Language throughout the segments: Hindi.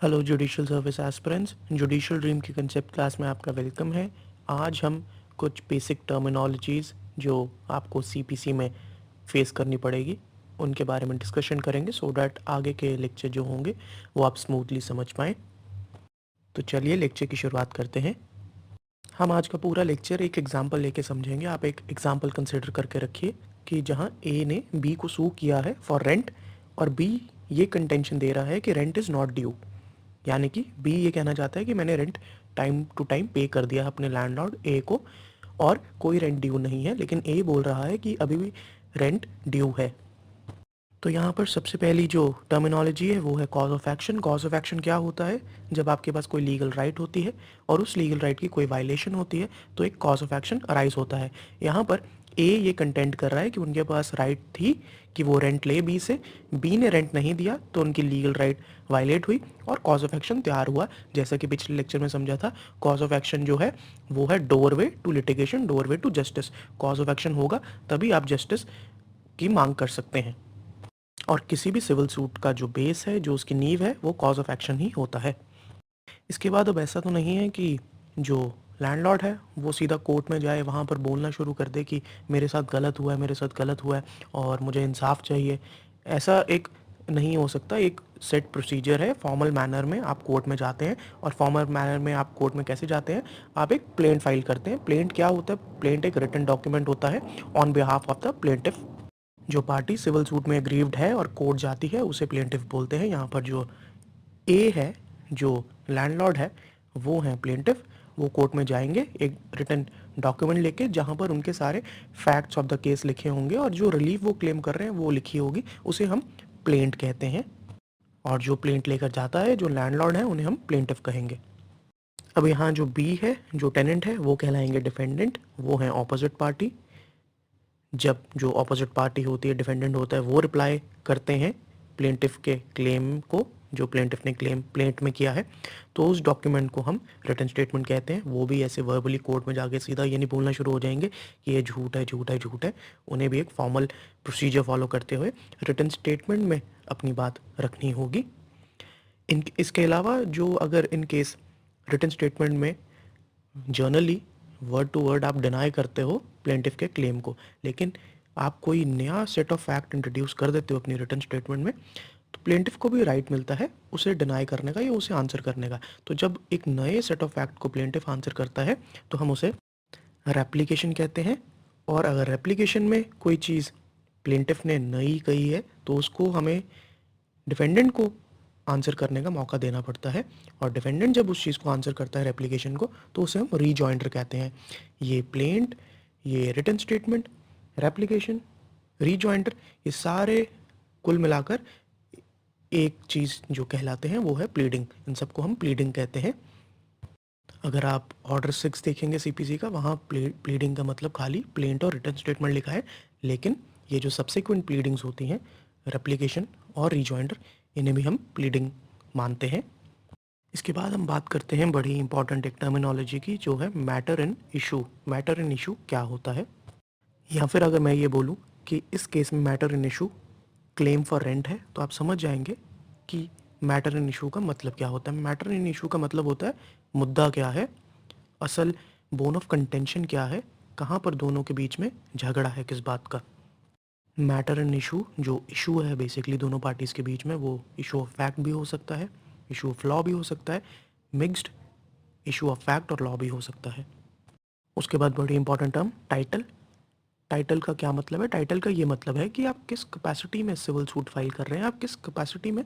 Hello judicial service aspirants, judicial dream की कंसेप्ट क्लास में आपका वेलकम है। आज हम कुछ बेसिक टर्मिनोलॉजीज़ जो आपको सीपीसी में फेस करनी पड़ेगी उनके बारे में डिस्कशन करेंगे सो डैट आगे के लेक्चर जो होंगे वो आप स्मूथली समझ पाएँ। तो चलिए लेक्चर की शुरुआत करते हैं। हम आज का पूरा लेक्चर एक एग्जांपल लेके समझेंगे। आप एक एग्जांपल कंसिडर करके रखिए कि जहां ए ने बी को सू किया है फॉर रेंट और बी ये कंटेंशन दे रहा है कि रेंट इज़ नॉट ड्यू, यानी कि बी ये कहना चाहता है कि मैंने रेंट टाइम टू टाइम पे कर दिया है अपने लैंडलॉर्ड ए को और कोई रेंट ड्यू नहीं है, लेकिन ए बोल रहा है कि अभी भी रेंट ड्यू है। तो यहाँ पर सबसे पहली जो टर्मिनोलॉजी है वो है cause of action. Cause of action क्या होता है? जब आपके पास कोई लीगल राइट होती है और उस लीगल राइट की कोई वायलेशन होती है तो एक कॉज ऑफ एक्शन अराइज होता है। यहाँ पर ए ये कंटेंट कर रहा है कि उनके पास राइट थी कि वो रेंट ले बी से, बी ने रेंट नहीं दिया तो उनकी लीगल राइट वायलेट हुई और कॉज ऑफ एक्शन तैयार हुआ। जैसा कि पिछले लेक्चर में समझा था, कॉज ऑफ एक्शन जो है वो है doorway to litigation, doorway to justice. Cause of action होगा तभी आप जस्टिस की मांग कर सकते हैं। और किसी भी सिविल सूट का जो बेस है, जो उसकी नींव है, वो कॉज ऑफ एक्शन ही होता है। इसके बाद अब ऐसा तो नहीं है कि जो लैंडलॉर्ड है वो सीधा कोर्ट में जाए, वहाँ पर बोलना शुरू कर दे कि मेरे साथ गलत हुआ है, मेरे साथ गलत हुआ है और मुझे इंसाफ चाहिए। ऐसा एक नहीं हो सकता। एक सेट प्रोसीजर है, फॉर्मल मैनर में आप कोर्ट में जाते हैं। और फॉर्मल मैनर में आप कोर्ट में कैसे जाते हैं? आप एक प्लेंट फाइल करते हैं। प्लेंट क्या होता है? प्लेंट एक रिटन डॉक्यूमेंट होता है on behalf of the plaintiff. जो पार्टी सिविल सूट में एग्रीव्ड है और कोर्ट जाती है उसे प्लेंटिफ बोलते हैं। यहाँ पर जो ए है, जो लैंडलॉर्ड है, वो है प्लेंटिफ। वो कोर्ट में जाएंगे एक रिटन डॉक्यूमेंट लेके जहाँ पर उनके सारे फैक्ट्स ऑफ द केस लिखे होंगे और जो रिलीफ वो क्लेम कर रहे हैं वो लिखी होगी, उसे हम प्लेंट कहते हैं। और जो प्लेंट लेकर जाता है, जो लैंडलॉर्ड है, उन्हें हम प्लेंटिफ कहेंगे। अब यहाँ जो बी है, जो टेनेंट है, वो कहलाएंगे डिफेंडेंट। वो हैं ऑपोजिट पार्टी। जब जो ऑपोजिट पार्टी होती है, डिफेंडेंट होता है, वो रिप्लाई करते हैं प्लेंटिफ के क्लेम को, जो प्लेंटिफ ने क्लेम प्लेंट में किया है, तो उस डॉक्यूमेंट को हम रिटन स्टेटमेंट कहते हैं। वो भी ऐसे वर्बली कोर्ट में जाके सीधा ये नहीं बोलना शुरू हो जाएंगे कि ये झूठ है, झूठ है, झूठ है। उन्हें भी एक फॉर्मल प्रोसीजर फॉलो करते हुए रिटन स्टेटमेंट में अपनी बात रखनी होगी। इसके अलावा जो अगर इन केस रिटन स्टेटमेंट में जर्नली वर्ड टू वर्ड आप डिनाई करते हो प्लेंटिफ के क्लेम को, लेकिन आप कोई नया सेट ऑफ फैक्ट इंट्रोड्यूस कर देते हो अपनी रिटन स्टेटमेंट में, तो प्लेंटिफ को भी राइट मिलता है उसे डिनाई करने का या उसे आंसर करने का। तो जब एक नए सेट ऑफ फैक्ट को प्लेंटिफ आंसर करता है तो हम उसे रेप्लिकेशन कहते हैं। और अगर रेप्लिकेशन में कोई चीज़ प्लेंटिफ ने नई कही है तो उसको हमें डिफेंडेंट को आंसर करने का मौका देना पड़ता है। और डिफेंडेंट जब उस चीज़ को आंसर करता है रेप्लिकेशन को, तो उसे हम रीजॉइंडर कहते हैं। ये प्लेंट, ये रिटन स्टेटमेंट, रेप्लिकेशन, रीजॉइंडर, ये सारे कुल मिलाकर एक चीज़ जो कहलाते हैं वो है प्लीडिंग। इन सबको हम प्लीडिंग कहते हैं। अगर आप ऑर्डर 6 देखेंगे सीपीसी का, वहाँ प्लीडिंग का मतलब खाली प्लेंट और रिटन स्टेटमेंट लिखा है, लेकिन ये जो सब्सिक्वेंट प्लीडिंग्स होती हैं, रेप्लिकेशन और रीजॉइंडर, इन्हें भी हम प्लीडिंग मानते हैं। इसके बाद हम बात करते हैं बड़ी इंपॉर्टेंट एक टर्मिनोलॉजी की, जो है matter in issue. Matter in issue क्या होता है? या फिर अगर मैं ये बोलूँ कि इस केस में matter in issue claim for rent है, तो आप समझ जाएंगे कि मैटर इन इशू का मतलब क्या होता है। मैटर इन इशू का मतलब होता है मुद्दा क्या है, असल बोन ऑफ कंटेंशन क्या है, कहाँ पर दोनों के बीच में झगड़ा है, किस बात का। मैटर इन इशू, जो इशू है बेसिकली दोनों पार्टीज़ के बीच में, वो इशू ऑफ फैक्ट भी हो सकता है, इशू ऑफ लॉ भी हो सकता है, मिक्स्ड इशू ऑफ फैक्ट और लॉ भी हो सकता है। उसके बाद बड़ी इंपॉर्टेंट टर्म टाइटल। टाइटल का क्या मतलब है? टाइटल का ये मतलब है कि आप किस कैपेसिटी में सिविल सूट फाइल कर रहे हैं, आप किस कैपेसिटी में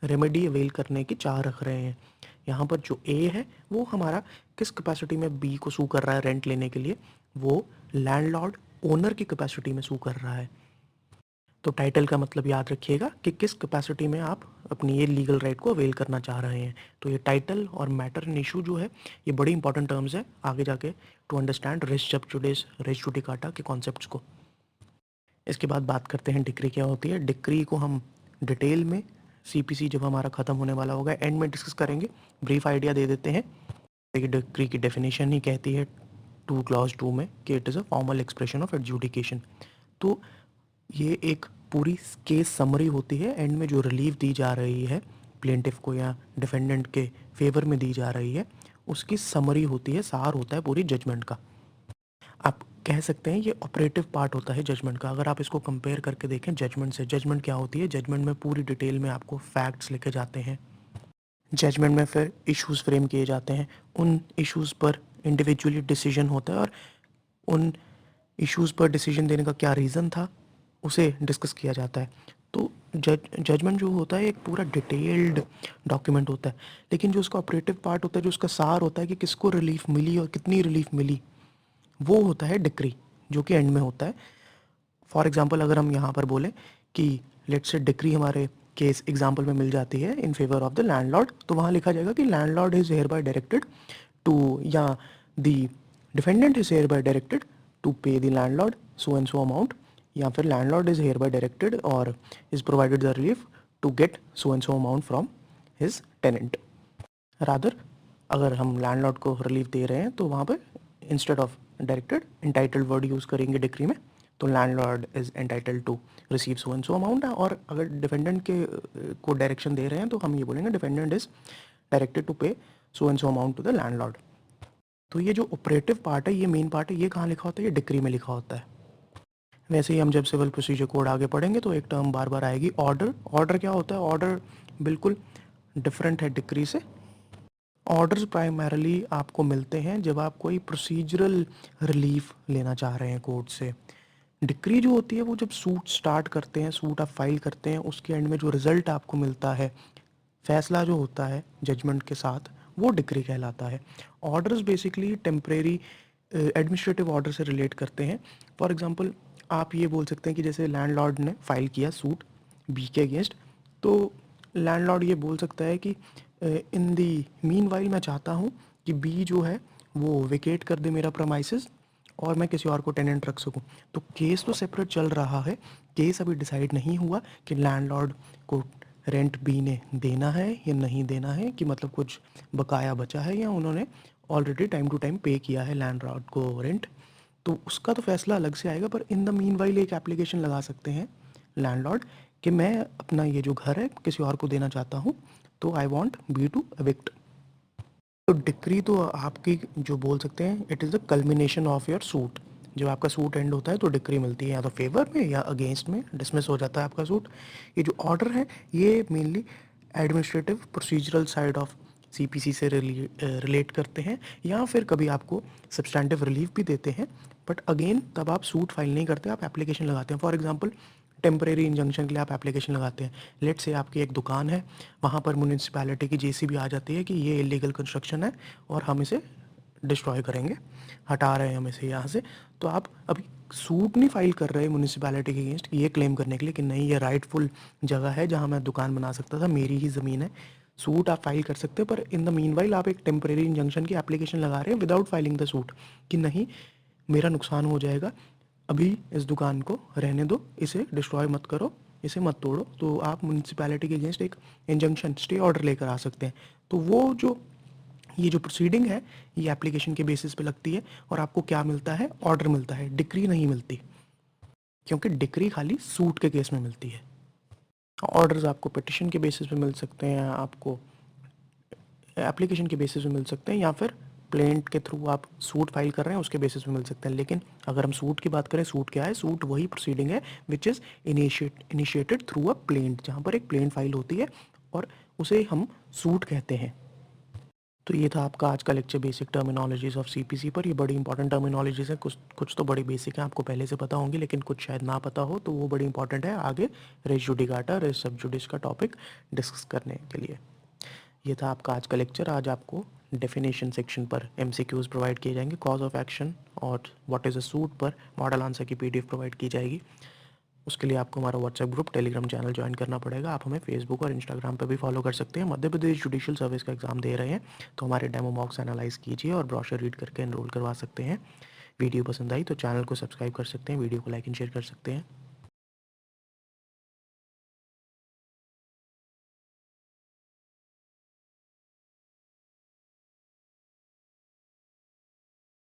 रेमेडी अवेल करने की चाह रख रहे हैं। यहाँ पर जो ए है वो हमारा किस कैपेसिटी में बी को सू कर रहा है रेंट लेने के लिए, वो लैंडलॉर्ड ओनर की कैपेसिटी में सू कर रहा है। तो टाइटल का मतलब याद रखिएगा कि किस कैपेसिटी में आप अपनी ये लीगल राइट को अवेल करना चाह रहे हैं। तो ये टाइटल और मैटर इन इशू जो है, ये बड़ी इंपॉर्टेंट टर्म्स है आगे जाके to understand res sub judice, res judicata के कॉन्सेप्ट्स को। इसके बाद बात करते हैं डिक्री क्या होती है। डिक्री को हम डिटेल में सीपीसी जब हमारा ख़त्म होने वाला होगा एंड में डिस्कस करेंगे। ब्रीफ आइडिया दे देते हैं। डिक्री की डेफिनेशन ही कहती है टू क्लॉज 2 में कि it is a formal expression of adjudication. तो ये एक पूरी केस समरी होती है, एंड में जो रिलीफ दी जा रही है प्लेंटिफ को या डिफेंडेंट के फेवर में दी जा रही है, उसकी समरी होती है, सार होता है पूरी जजमेंट का। आप कह सकते हैं ये ऑपरेटिव पार्ट होता है जजमेंट का। अगर आप इसको कंपेयर करके देखें जजमेंट से, जजमेंट क्या होती है, जजमेंट में पूरी डिटेल में आपको फैक्ट्स लिखे जाते हैं, जजमेंट में फिर इश्यूज़ फ्रेम किए जाते हैं, उन इश्यूज़ पर इंडिविजुअली डिसीजन होता है और उन इश्यूज़ पर डिसीजन देने का क्या रीज़न था उसे डिस्कस किया जाता है। तो जजमेंट जो होता है एक पूरा डिटेल्ड डॉक्यूमेंट होता है, लेकिन जो उसका ऑपरेटिव पार्ट होता है, जो उसका सार होता है कि किसको रिलीफ मिली और कितनी रिलीफ मिली, वो होता है डिक्री, जो कि एंड में होता है। फॉर एग्जांपल अगर हम यहाँ पर बोलें कि लेट्स से डिक्री हमारे केस एग्जांपल में मिल जाती है in favour of the landlord, तो वहाँ लिखा जाएगा कि landlord is hereby directed to, या the defendant is hereby directed to pay the landlord so and so amount, या फिर landlord is hereby directed और is provided the relief to get so and so amount from his tenant. Rather अगर हम लैंडलॉर्ड को रिलीफ दे रहे हैं तो वहाँ पे instead of directed entitled word use करेंगे डिक्री में, तो landlord is entitled to receive so and so amount है। और अगर डिफेंडेंट के को डायरेक्शन दे रहे हैं तो हम ये बोलेंगे defendant is directed to pay so and so amount to the landlord. तो ये जो ऑपरेटिव पार्ट है, ये मेन पार्ट है, ये कहाँ लिखा होता है, ये डिक्री में लिखा होता है। वैसे ही हम जब सिविल प्रोसीजर कोड आगे पढ़ेंगे तो एक टर्म बार बार आएगी, ऑर्डर। ऑर्डर क्या होता है, ऑर्डर बिल्कुल डिफरेंट है डिक्री से। ऑर्डर्स प्राइमरली आपको मिलते हैं जब आप कोई प्रोसीजरल रिलीफ लेना चाह रहे हैं कोर्ट से। डिक्री जो होती है वो जब सूट स्टार्ट करते हैं, सूट आप फाइल करते हैं, उसके एंड में जो रिजल्ट आपको मिलता है, फैसला जो होता है जजमेंट के साथ, वो डिक्री कहलाता है। Orders basically temporary administrative order से रिलेट करते हैं। फॉर एग्जांपल आप ये बोल सकते हैं कि जैसे लैंडलॉर्ड ने फाइल किया सूट बी के अगेंस्ट, तो लैंडलॉर्ड ये बोल सकता है कि इन दी मीन वाइल मैं चाहता हूँ कि बी जो है वो वेकेट कर दे मेरा प्रमाइसेस और मैं किसी और को टेनेंट रख सकूं। तो केस तो सेपरेट चल रहा है, केस अभी डिसाइड नहीं हुआ कि लैंडलॉर्ड को रेंट बी ने देना है या नहीं देना है, कि मतलब कुछ बकाया बचा है या उन्होंने ऑलरेडी टाइम टू टाइम पे किया है लैंडलॉर्ड को रेंट। तो उसका तो फैसला अलग से आएगा, पर इन द मीनवाइल एक एप्लीकेशन लगा सकते हैं लैंडलॉर्ड कि मैं अपना ये जो घर है किसी और को देना चाहता हूँ, तो I want be to evict. तो डिक्री तो आपकी जो बोल सकते हैं it is the culmination of your suit. जब आपका सूट एंड होता है तो डिक्री मिलती है, या तो फेवर में या अगेंस्ट में डिसमिस हो जाता है आपका सूट। ये जो ऑर्डर है ये mainly administrative procedural side of CPC से रिलेट करते हैं, या फिर कभी आपको सब्सटैंटिव रिलीफ भी देते हैं, बट अगेन तब आप सूट फाइल नहीं करते, आप एप्लीकेशन लगाते हैं। फॉर एग्जांपल टेम्परेरी इंजंक्शन के लिए आप एप्लीकेशन लगाते हैं। लेट से आपकी एक दुकान है, वहाँ पर म्यूनिसिपैलिटी की जेसीबी आ जाती है कि ये इलीगल कंस्ट्रक्शन है और हम इसे डिस्ट्रॉय करेंगे, हटा रहे हैं हम इसे यहाँ से। तो आप अभी सूट नहीं फाइल कर रहे म्यूनिसिपैलिटी के अगेंस्ट ये क्लेम करने के लिए कि नहीं ये राइटफुल जगह है जहाँ मैं दुकान बना सकता था, मेरी ही ज़मीन है। सूट आप फाइल कर सकते हो, पर इन द मीनवाइल आप एक टेम्परेरी इंजंक्शन की एप्लीकेशन लगा रहे हैं विदाउट फाइलिंग द सूट, कि नहीं मेरा नुकसान हो जाएगा, अभी इस दुकान को रहने दो, इसे डिस्ट्रॉय मत करो, इसे मत तोड़ो। तो आप म्यूनसिपैलिटी के अगेंस्ट एक इंजंक्शन स्टे ऑर्डर लेकर आ सकते हैं। तो वो जो ये जो प्रोसीडिंग है ये एप्लीकेशन के बेसिस पे लगती है, और आपको क्या मिलता है, ऑर्डर मिलता है, डिक्री नहीं मिलती, क्योंकि डिक्री खाली सूट के केस में मिलती है। ऑर्डर्स आपको पिटिशन के बेसिस पे मिल सकते हैं, आपको एप्लीकेशन के बेसिस पे मिल सकते हैं, या फिर प्लेंट के थ्रू आप सूट फाइल कर रहे हैं उसके बेसिस पे मिल सकते हैं। लेकिन अगर हम सूट की बात करें, सूट क्या है, सूट वही प्रोसीडिंग है which is initiated through a plaint, जहाँ पर एक प्लेंट फाइल होती है और उसे हम सूट कहते हैं। तो ये था आपका आज का lecture basic terminologies of CPC पर। ये बड़ी इंपॉर्टेंट टर्मिनोलॉजीज हैं, कुछ तो बड़ी बेसिक हैं, आपको पहले से पता होंगी, लेकिन कुछ शायद ना पता हो, तो वो बड़ी इंपॉर्टेंट है आगे रेस जुडिकाटा रेस सब जुडिस का टॉपिक डिस्कस करने के लिए। ये था आपका आज का लेक्चर। आज आपको डेफिनेशन सेक्शन पर एमसीक्यूज प्रोवाइड किए जाएंगे, कॉज ऑफ एक्शन और व्हाट इज़ अ सूट पर मॉडल आंसर की पीडीएफ प्रोवाइड की जाएगी। उसके लिए आपको हमारा WhatsApp group, Telegram channel join करना पड़ेगा। आप हमें फेसबुक और इंस्टाग्राम पर भी फॉलो कर सकते हैं। मध्य प्रदेश जुडिशियल सर्विस का एग्जाम दे रहे हैं तो हमारे डेमो मॉक्स एनालाइज कीजिए और ब्रोशर रीड करके एनरोल करवा सकते हैं। वीडियो पसंद आई तो चैनल को सब्सक्राइब कर सकते हैं, वीडियो को लाइक एंड शेयर कर सकते हैं।